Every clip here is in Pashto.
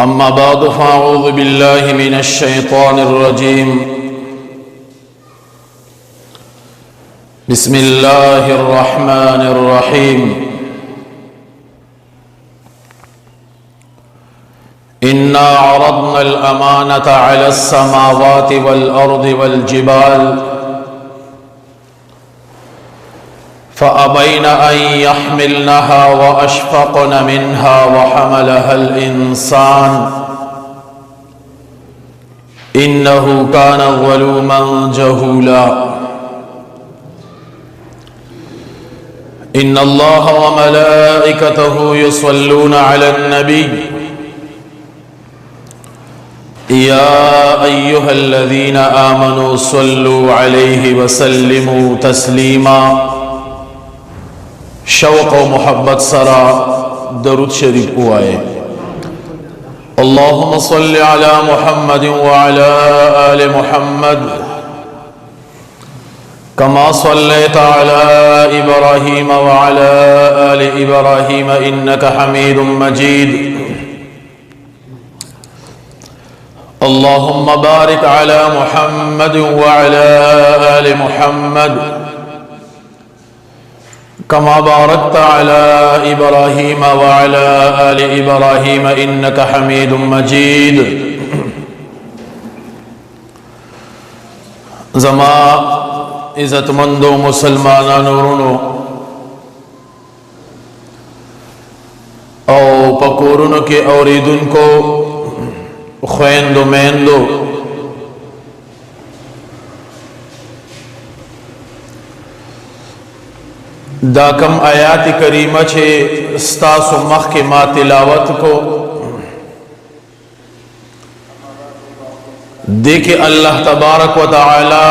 अम्मा बाद फ़अऊज़ु बिल्लाहि मिनश्शैतानिर्रजीम बिस्मिल्लाहिर्रहमानिर्रहीम इन्ना अरदनल अमानता अलस समावाति वल अर्दि वल जिबाल फ़अबैन अन यहमिलनहा व अशफ़क़न मिन्हा व हमलहल इंसान इन्नहु कान ज़लूमन जहूला। इन्नल्लाह व मलाइकतहु युसल्लूना अलन नबी या अय्युहल्लज़ीना आमनू सल्लू अलैहि व सल्लिमू तस्लीमा। शौक़ व मोहब्बत सरा दरूद शरीफ हुआए। अल्लाहुम्मा सल्लि अला मुहम्मद व अला आलि मुहम्मद कमा सल्लैता अला इब्राहीम व अला आलि इब्राहीम इन्नका हमीदुम मजीद। अल्लाहुम्मा बारिक अला मुहम्मद व अला आलि मुहम्मद कमा बारकता अला इब्राहीम व अला आलि इब्राहीम इन्नका हमीदुम मजीद। ज़मा इज़्ज़तमंदो मुसलमानानो और पकोरुनो के औरीदुन को ख्वेंदो मेंदो दाकम आयात करीमा छे स्तासु मख के मा तिलावत को देखे अल्लाह तबारक व तआला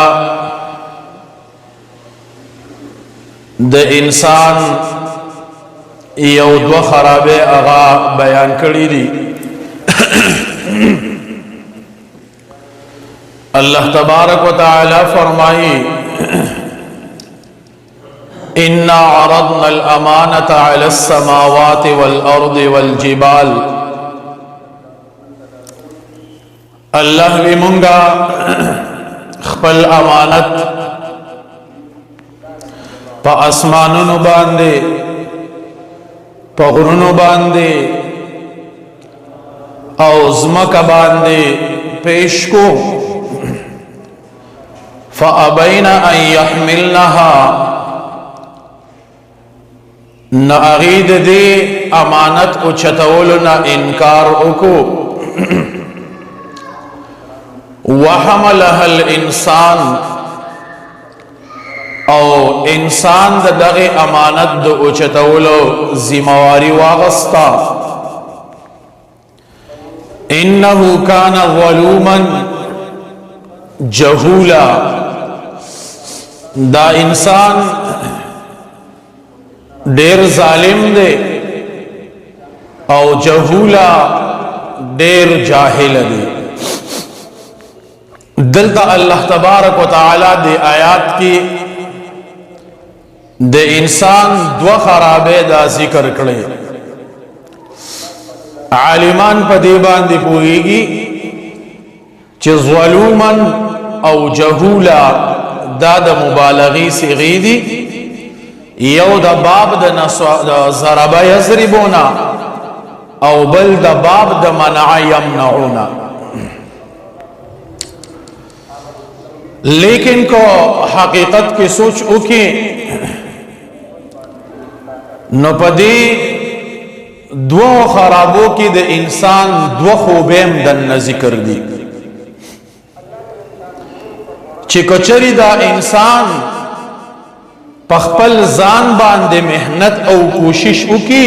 द इंसान यौद्व खराबे आगा बयान करी दी। अल्लाह तबारक व तआला फरमाई इन्ना अरदनल अमानता अलस समावाति वल अर्दि वल जिबाल। अल्लाह भी मुंगा खपल अमानत पा आसमानुनु बांधे पा गुरुनु बांधे औज़मका बांधे पेश को फ़अबैन अन यहमिलनहा न अगीद दे अमानत उचतवल न इनकार उको वहमलहल इंसान और इंसान दगे अमानत द उचतवलो जिम्मेवारी वागस्ता। इन्नहु कान ज़लूमन जहूला। दा इंसान डेर जालिम दे और जहूला डेर जाहिल दे। दलता अल्लाह तबारक व तआला दे आयात की दे इंसान द्व खराबे दा जिक्र करे। आलिमान पदीबान दी पूरीगी चे ज़लूमन औ जहूला दाद मुबालगी से गीदी यौ द बाब द ज़रबा यज़रिबूना औ बल द बाब द मनअ यमनऊना। लेकिन को हकीकत की सोच उकी नपदी दो खराबों की द इंसान दो खूबेम दन जिक्र दी। चिकचरी दा इंसान पखपल जान बांधे मेहनत और कोशिश उकी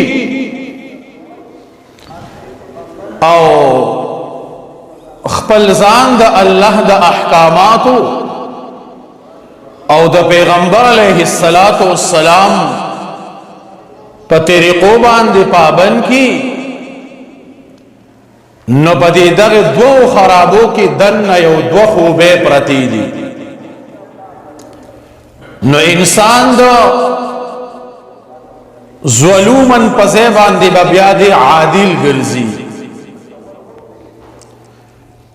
और खपल जान द अल्लाह द अहकामातु और द पैगंबर अलैहिस्सलातु वस्सलाम पतरिको बांधे पाबंद की न पदी दग दो खराबों की दन यो दो खूबे प्रति दी। न इंसान दो ज़लूमन पसे बांधे बब्यादे आदिल गर्जी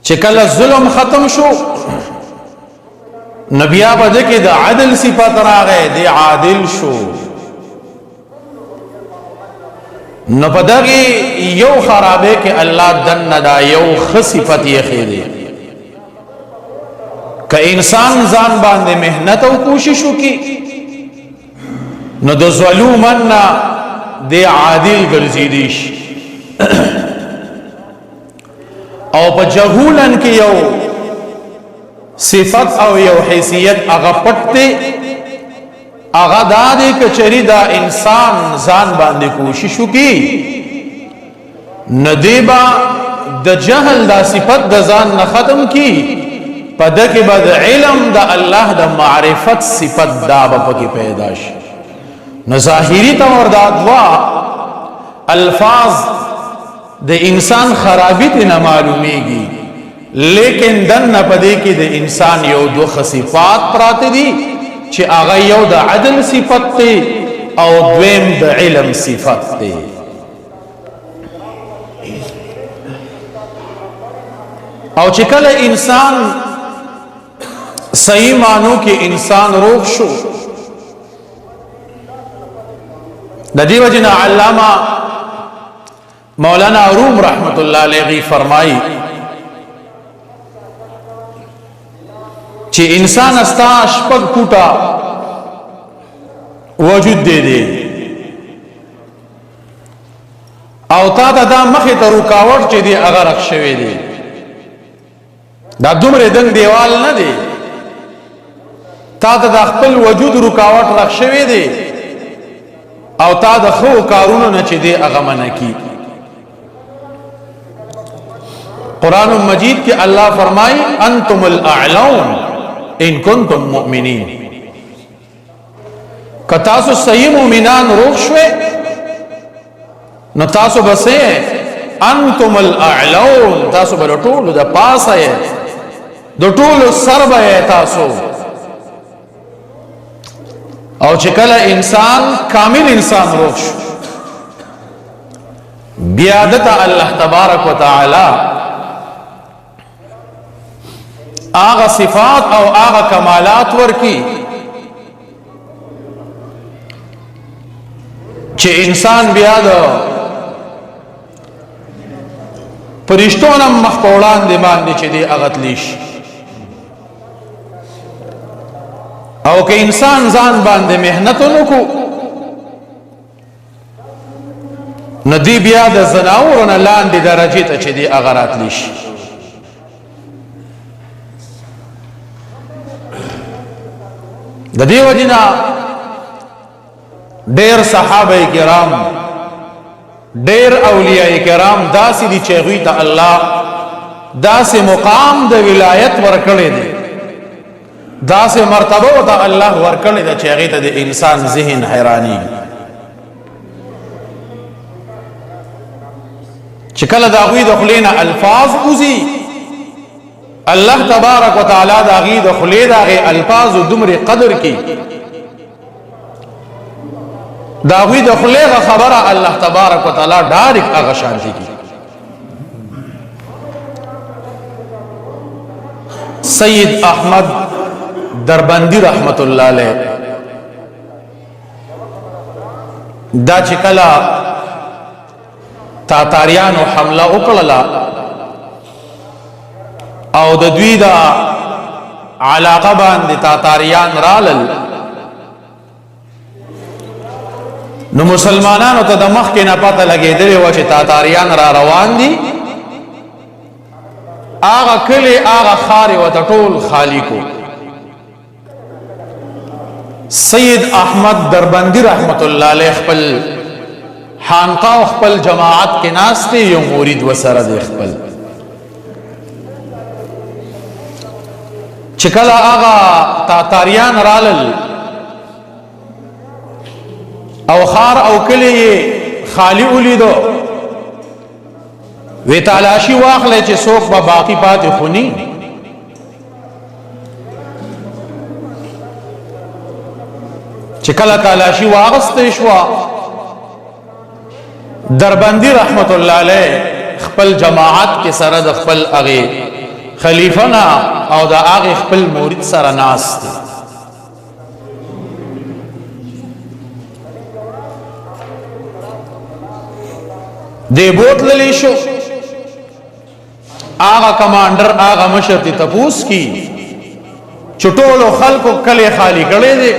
چې کله ظلم ختم شو نبیا بده کې د عدل صفات راغې دی عادل شو نو پدغه یو خرابې کې الله دن ندا یو خصفت یې خېده که انسان ځان باندې مهنت او کوشش وکي نو د ظلومن دی عادل ګرځیدي شي او په جهولن کې یو صفت او یو حیثیت هغه پټته هغه د دې کچري دا انسان ځان باندې کوشش وکي ندیبا د جهل دا صفت د ځان نه ختم کی پد کې بعد علم د الله د معرفت صفت دا په کې پیدا شي نو ظاهری طور دا دوا الفاظ د انسان خرابی ته نه معلومیږي لیکن دن پدې کې د انسان یو دو صفات پراته دي چې هغه یو د عدل صفت ته او دویم د علم صفت ته او چې کله انسان صحیح معنو کې انسان روغ شو د دې وجنه علامہ مولانا روم رحمت الله علیه فرمایي چې انسان استا شپږ کوټه وجود دی او تا دا مخه ته رکاوټ چې دی هغه رخ شوی دی دا دومره دنګ دیوال نه دی تا د خپل وجود رکاوټ رخ شوی دی او تا د خو کارونو نه چې دی هغه منکی قرآن مجید کې الله فرمای انتم الاعلون ان کنتم مؤمنین که تاسو صحیح مؤمنان روغ شوه نو تاسو بسې انتم الاعلون تاسو بل ټول د پاسه د ټول سر به تاسو او چې کله انسان کامل انسان روغ شو بیا د الله تبارک وتعالى آغا صفات او آغا کمالات ورکی چې انسان بیا د پرشتونم مخپوړان دی باندې چې دی اغتلیش او که انسان ځان باندې مهنت وکړو ندی بیا د زناورونو لاندې درجه ته چې دی اغراتلیش د دې وجنا ډېر صحابه کرام ډېر اولیاء کرام داسې دي چې غوی ته الله داسې مقام د ولایت ورکړي دي داسې مرتبه ته الله ورکړي دي چې هغه ته د انسان ذهن حیرانی چې کله دا غوی د خلینا الفاظ اوزي الله تبارک وتعالى دا غي د خلی دا غي الفاظ دمر قدر کی دا غي د خلی خبره الله تبارک وتعالى ډایرک هغه شانتی کی سید احمد دربندی رحمت الله علیه دا چې کلا تاتاریانو حمله وکړه او د دوی دا علاقه باندې تاتاریان رالل نو مسلمانانو ته د مخ کې نه پته لګېدلې و چې تاتاریان را روان دي هغه کلی هغه خارې ورته ټول خالی کو سید احمد دربندی رحمت الله علیه خپل خانقاه خپل جماعت کې ناست یو مرید وسره دی خپل چې کله هغه تاتاریان رالل او خار او کلی خالی ولیدو وی تلاشی واخلې چې څوک به باقی پاتې خونی چې کله تلاشی واغستې شو دربندی رحمت الله علیه خپل جماعت کې سره د خپل اغه خلیفنا او دا هغه خپل مرید سره ناست دی بوتللی شو آغا کمانڈر آغا مشر تی تپوس کی چٹولو خلقو کلی خالی کڑے دے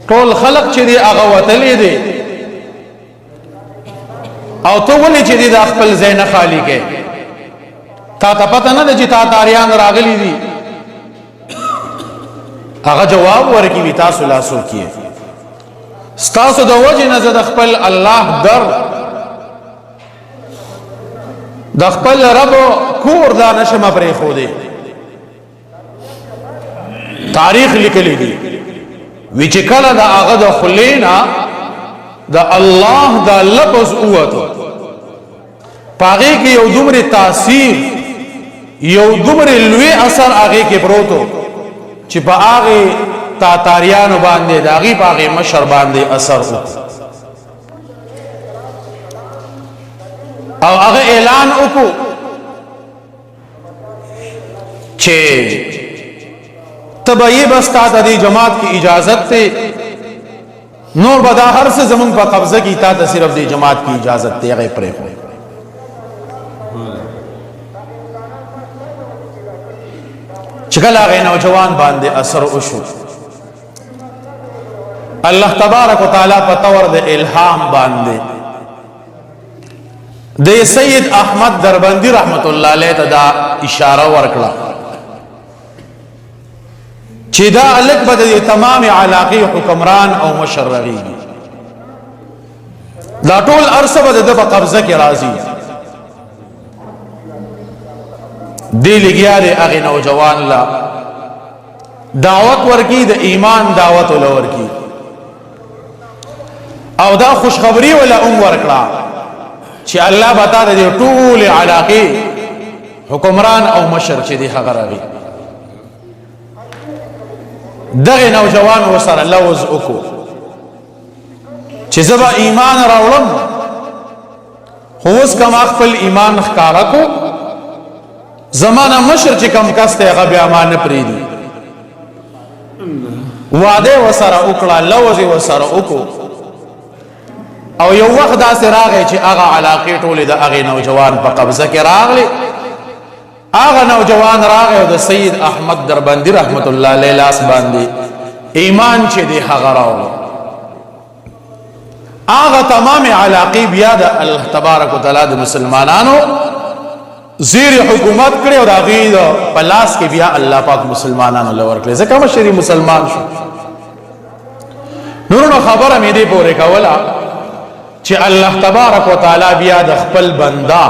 ټول خلق چې دی آغا وطلی دے او تو ولی چې دی دا خپل زین خالی کے تا تا پتا نه دی چې تا تاریان راغلی دی آغا جواب ورکی وی تاسو لاسو کیے ستاسو دا وجه نزد خپل اللہ در د خپل رب کور دا نشم پرې خو دی تاریخ لیکلی دی وی چې کله د هغه د خلینا د الله دا لفظ اوته پاغه کې یو دومره تاثیر یو دومره لوی اثر هغه کې پروتو چې په هغه تاتاریانو باندې د هغه پاغه مشر باندې اثر وکړ او هغه اعلان وکړو چې تبعی بستا د جماعت کی اجازت ته نور بدا هر څه زمون په قبضه کی تا ته صرف د جماعت کی اجازت ته هغه پرې خو چکل هغه نوجوان باندې اثر وشو الله تبارک وتعالى په تور د الهام باندې د سید احمد دربندی رحمت الله علیه ته دا اشاره ورکړه چې دا الک بد تمام علاقه حکمران او مشرعی دا ټول ارسه بد د قبضه کې راځي دی لګیاره هغه نوجوان لا دعوت ورکی د ایمان دعوت ولورکی او دا خوشخبری ولا ورکړه چې الله بتا دې ټول علاقه حکمران او مشر چې دی هغه راغی دغه نوجوان وسره لوز وکړو چې زبا ایمان راوړم خو اوس کما خپل ایمان ښکارا کو زمانہ مشر چې کم کسته هغه بیا مان پریدي وعده وسره وکړه لوز وسره وکړو او یو وخت دا سراغه چې هغه علاقه ټوله د هغه نوجوان په قبضه کې راغلی هغه نوجوان راغی د سید احمد دربندی رحمت الله علیه لاس باندې ایمان چې دی هغه راوړ هغه تمام علاقه بیا د الله تبارک وتعالى د مسلمانانو زیر حکومت کړي او هغه د پلاس کې بیا الله پاک مسلمانانو لور کړي ځکه مشری مسلمان شو نورو خبره مې دی پورې کوله چې الله تبارک وتعالى بیا د خپل بندا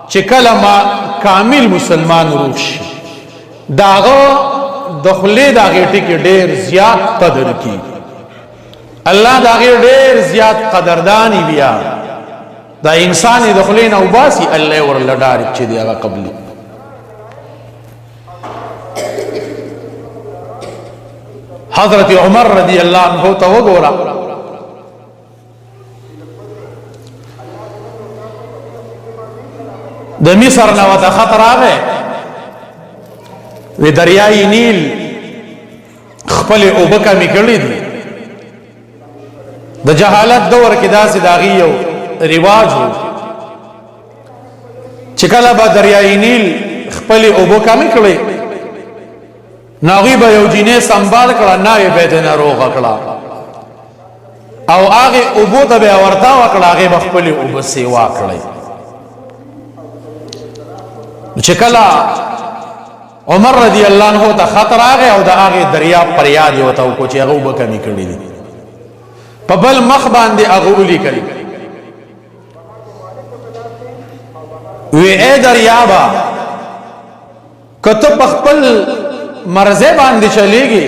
چې کلمه کامل مسلمان روح شي داغه دخلي داغه ټکی ډیر زیات قدر کی الله داغه ډیر زیات قدردانی بیا دا انسان دخلین او باسی الله ورل ډارک چې دی هغه قبلي حضرت عمر رضی الله عنه ته وګوره د مصر نو ته خطر راغی و دریای نیل خپل اوبکه میکړی دي د جهالت دور کې داسې داغي یو رواج و چې کله به دریای نیل خپل اوبکه میکړي ناغي به یو جینې سنبال کړه نه به د ناروغ کړه او هغه اوبو ته به ورتا وکړه هغه به خپل اوب سیوا کړی چې کله عمر رضی الله عنه ته خطر راغی او د هغه دریاب پر یاد یو ته کو چې هغه وبکمی کړی دي په بل مخ باندې هغه ولي کړی وی اے دریابا کته په خپل مرزه باندې چلیږي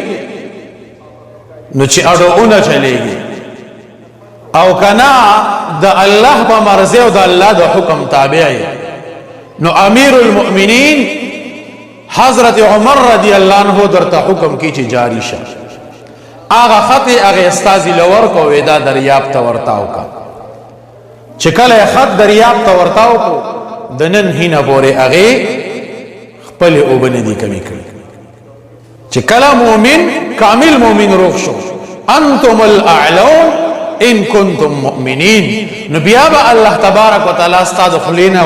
نو چې اډوونه چلیږي او کنا د الله په مرزه او د الله د حکم تابع نو امیر المؤمنین حضرت عمر رضی اللہ عنہ درتا حکم کی چی جاری شا آغا خط اغا استازی لور کو ویدا دریاب تا ورتاو کا چکل خط دریاب تا ورتاو کو د نن هینه پورې هغې خپلې اوبه نه دي کمې کړي چې کله مؤمن کامل مؤمن روغ شو انتم الاعلون ان کنتم مؤمنین نو بیا به الله تبارک وتعالی ستا د خولې نه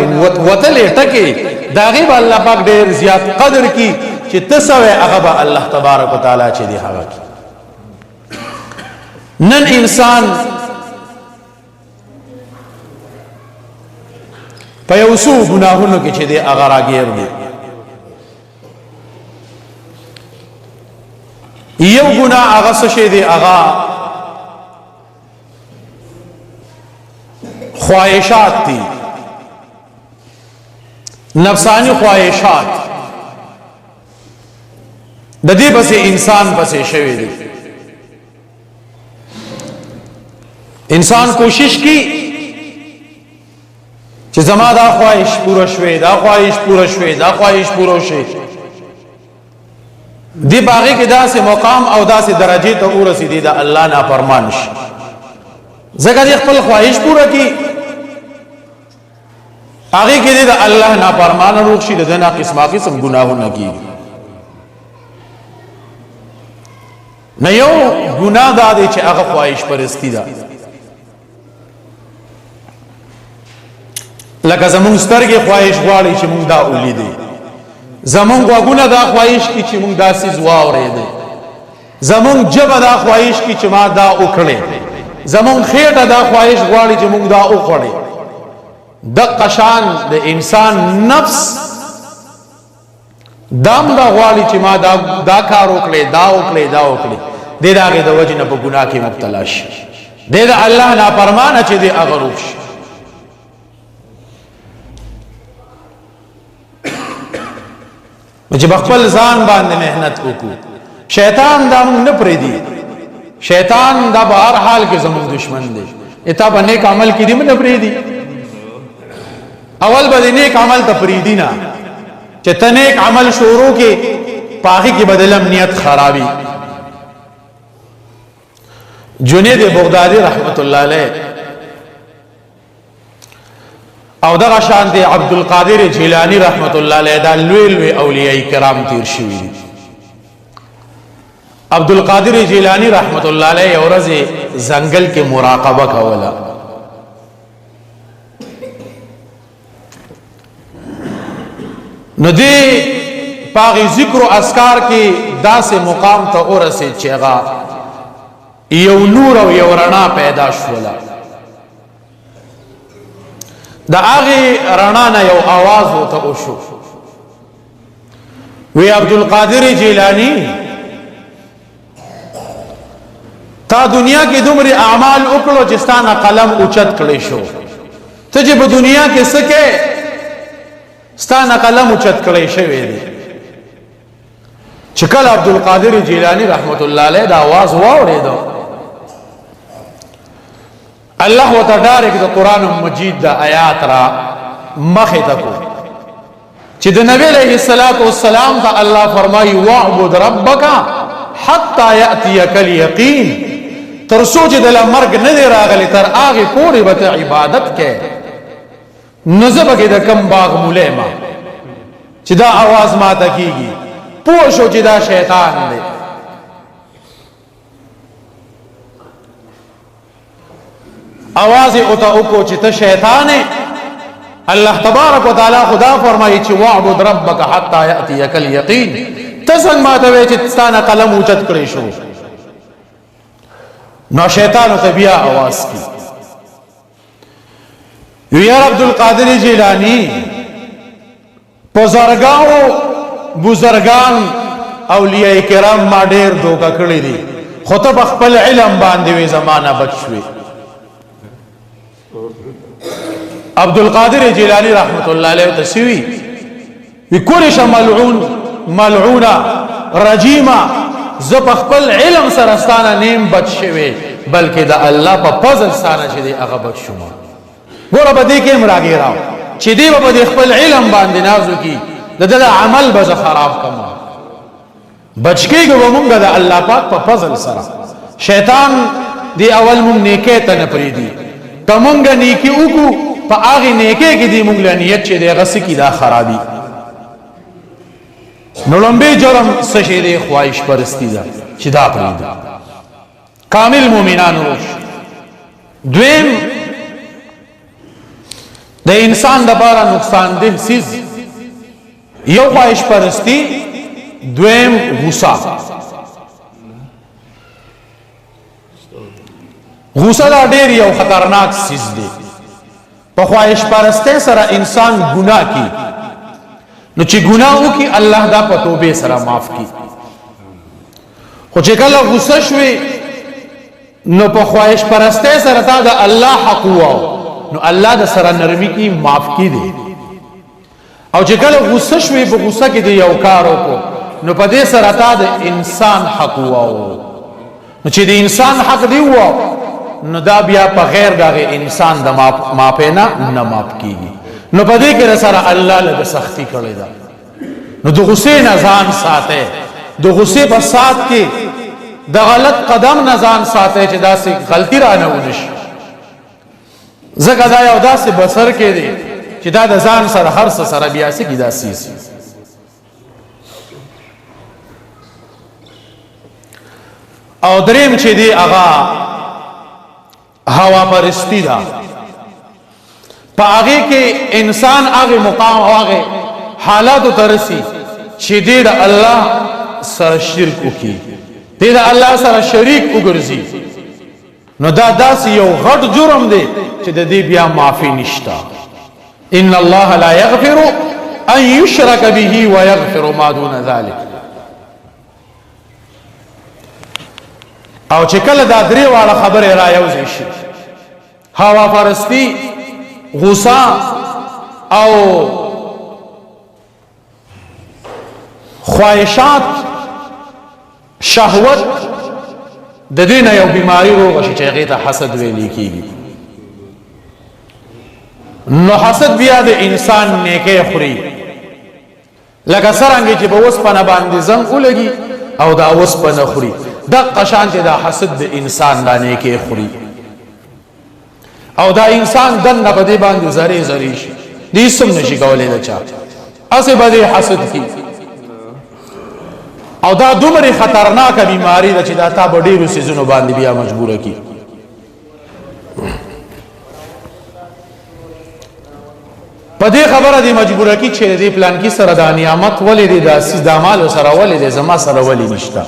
وتلې ټکې د هغې به الله پاک ډېر زیات قدر کي چې ته څه وې هغه به الله تبارک وتعالی چې دی هغه کي نن انسان په یو څو ګناهونو کې چې دی هغه راګیر دی یو ګناه هغه څه شی دی هغه خواهشات دي نفسانی خواهشات د دې پسې انسان پسې شوی دی انسان کوشش کی چې زما دا خواهش پوره شوی دا خواهش پوره شوی دا خواهش پوره شوی دی باغی کې داسې مقام او داسې درجه ته ورسېدي دا الله نافرمان شي ځکه دې خپل خواهش پوره کی هغه کې دې الله نافرمان روغ شي دغه قسمه قسم ګناهونه کیږي نه یو ګناه دا دی چې هغه خواهش پرستی ده لکه زمون سترګې خواهش غواړي چې مونږ دا ولیدې زمون غوږونه دا خواهش کی چې مونږ دا سیز واورېدې زمون جبه دا خواهش کی چې ما دا وکړې زمون خېټه دا خواهش غواړي چې مونږ دا وخورې د قشان د انسان نفس دام دا غواړي چې ما دا کار وکړې دا وکړې دا وکړې دې داغه د وجنه په ګناه کې مبتلا شي دې د الله نافرمانه چې دې اغروب شي چې خپل ځان باندې مهنت وکړو شیطان دا موږ نه پریدي شیطان دا په هر حال کې زموږ دشمن دی اته په نیک عمل کې دې نه پریدي اول به نیک عمل ته پریدي نه چې ته نیک عمل شروع کې پاغي کې بدلم نیت خرابي جنید بغدادي رحمت الله علیه او دغه شان دی عبدالقادر جیلانی رحمت الله علیه دا لوی لوی اولیاء کرام تیر شوي عبدالقادر جیلانی رحمت الله علیه یو ورځ ځنګل کې مراقبه کوله نو دی پاغي ذکر او اذکار کې داسې مقام ته ورسېد چې هغه یو نور او یو رڼا پیدا شوله دا هغه رڼا نه یو आवाज وته وشو وی عبدالقادر جیلانی تا دنیا کې دومره اعمال وکړو چې ستانه قلم اوچت کړی شو ته چې په دنیا کې سکه ستانه قلم اوچت کړی شوی دی چې کله عبدالقادر جیلانی رحمت الله علیه دا आवाज واورېدو الله وتعالى د قران مجید د آیات را مخه تکو چې د نبی علیہ الصلوۃ والسلام ته الله فرمایي واعبد ربک حتا یاتیک الیقین تر سوچ د مرګ نه دی راغلی تر هغه پورې به عبادت کې نزبه کې د کم باغ مولما چې دا आवाज ما ته کیږي پوه شو چې دا شیطان دی आवाज اوتا اوکو چې ته شیطان الله تبارک وتعالى خدا فرمایي چې واعبد ربک حتا یاتیک الیقین تسن ما ته چې ستانه قلم اوچت کړی شو نو شیطان ته بیا आवाज کی یا عبدالقادر جیلانی بزرگان اولیاء کرام ما ډیر دوکا کړی دي خو ته خپل علم باندې وی زمانہ بچوي عبدالقادر جیلانی رحمت الله علیه تسوی بكل ملعونا رجیما زب خپل علم سرستانه نیم بچ شوی بلکې د الله په فضل سره چې دی هغه بچ شوم ګوره به دې کې مراګی راو چې دی په خپل علم باندې نازو کی د عمل به خراب کما بچ کېږي ومونږ د الله پاک په فضل سره شیطان دی اول مونږ نیکه ته نه پریدي کومګه نیکی وکړو په هغه نیکه کې دی موږ لنیت چې دی غس کی دا خرابي نو لمبه جرم څه شي دی خواهش پرستی ده چې دا پرېږدي کامل مؤمنانو دویم د انسان لپاره نقصان ده سیز یو خواهش پرستی دویم غصه غصه دا ډیر یو خطرناک سیز دی په خواهش پرسته سره انسان ګناه کی نو چې ګناه وکي الله دا په توبه سره معاف کی خو چې کله غصه شوي نو په خواهش پرسته سره تا د الله حق وو نو الله د سره نرمي کی معاف کی دی او چې کله غصه شوي په غصه کې دی یو کار وکړو نو په دې سره تا د انسان حق وو نو چې د انسان حق دی وو نو دا بیا په غیر دغه انسان د ماپینا نه ماپ کیږي نو په دې کې سره الله له سختی کړی دا نو د غصې نه ځان ساته د غصې په سات کې د غلط قدم نه ځان ساته چې دا سي غلطی را نه ونشي زګا دا یو داسې بسر کې دی چې دا د ځان سره هر څه سره بیا سي کې دا سي او دریم چې دی هغه هوا پرستی دا پا آگے کے انسان آگے مقام آگے حالاتو ترسی چی دید اللہ سر شرکو کی دید اللہ سر شریک اگرزی نو دا داسی یو غٹ جرم دے چی دی بیا معافی نشتا ان اللہ لا یغفر ان یشرک به ویغفر ما دون ذالک او چې کله دا درې واړه خبرې را یوځای شي هوا پرستی غصه او خواهشات شهوت د دې نه یو بیماری روغه شي چې هغې ته حسد ویلی کېږي نو حسد بیا د انسان نیکۍ خوري لکه څرنګه چې په اوسپنه باندې زنګ ولګي او دا اوسپنه خوري دغه شان چې دا حسد د انسان د نیکۍ خوري او دا انسان دنه په دې باندې زری زری شي دې سم نشي کولای دا چا اسه به حسد کی او دا دومره خطرناک بیماری ده چې دا تا په ډیرو سيزونو باندې بیا مجبوره کی په دې خبره دې مجبوره کی چې دې پلان کې سره د نعمت ولې دې د سیدامال سره ولې دې زما سره ولې نشتا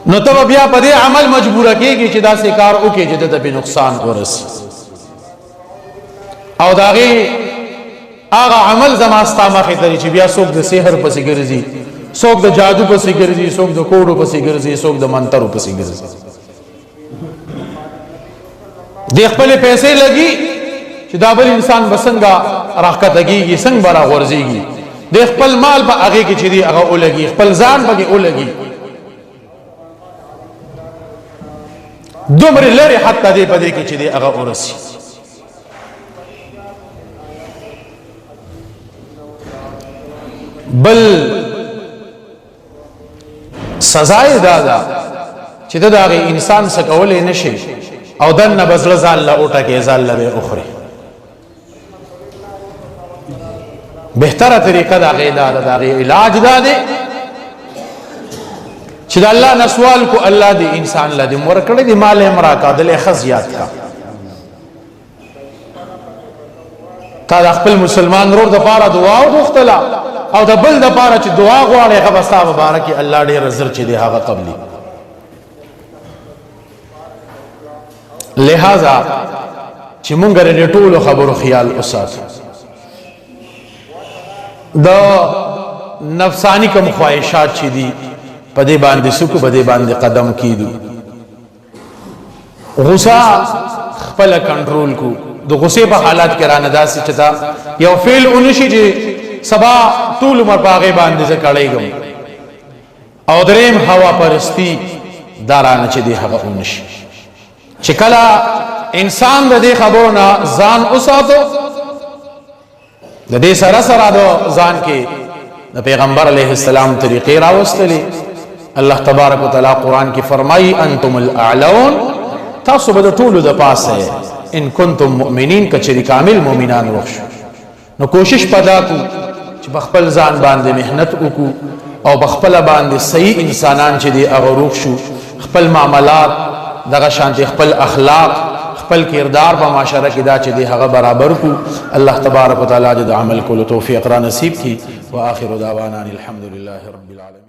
نو ته بیا په دې عمل مجبوره کېږي چې دا سې کار وکړي چې د به نقصان ورسي او داغه هغه عمل زما ستا مخې ته چې بیا څوک د سحر پسې ګرځي څوک د جادو پسې ګرځي څوک د کوډو پسې ګرځي څوک د منترو پسې ګرځي د خپل پیسې لګي چې دا بل انسان بسنګا راکټږي څنګه برا ورځيږي د خپل مال په هغه کې چې دی هغه ولګي خپل ځان په کې ولګي دومره لري حتی دې په دې کې چې دی هغه ورسي بل سزای دادا چې دا هغه انسان څخه کولې نشي او دنه بزړه ځان لا اوټه کې ځان لا اخري بهتره طریقه دا غیدا دا علاج دا دی چې الله نه سوال کو الله دې انسان لا دې مور کړی دې مال امرا کا دل خزيات کا تا خپل مسلمان ورور د پاره دعا وغوښتله او د بل د پاره چې دعا غواړي هغه بستا مبارکي الله ډېر زر چې دې هغه قبلي لہذا چې مونږ لري ټول خبرو خیال اوساتو دا نفسانی کوم خواهشات چې دي په دې باندې سکو په دې باندې قدم کیدو غصه خپل کنټرول کو د غصه په حالات کې رانه داسې چتا یو فعل اونشي چې سبا طول عمر باغې باندې ځکړېږم او دریم هوا پرستی دارانه چې دی هغه اونشي چې کله انسان د دې خبرو نه ځان اوساتو د دې سره سره د ځان کې د پیغمبر علیه السلام طریقې راوستلې الله تبارک وتعالى قرآن کې فرمایي انتم الاعلون تاسو به ټول د پاسه ان کنتم مؤمنین کچری کامل مؤمنان روغ شو نو کوشش پدا کو چې بخپل ځان باندې مهنت وکړو او بخپل باندې صحیح انسانان چې دی هغه روغ شو خپل معاملات دغه شانتي خپل اخلاق خپل کردار په معاشره کې دا چې دی هغه برابر کو الله تبارک وتعالى د عمل کولو توفیق را نصیب کی واخر دعوانا الحمد لله رب العالمین.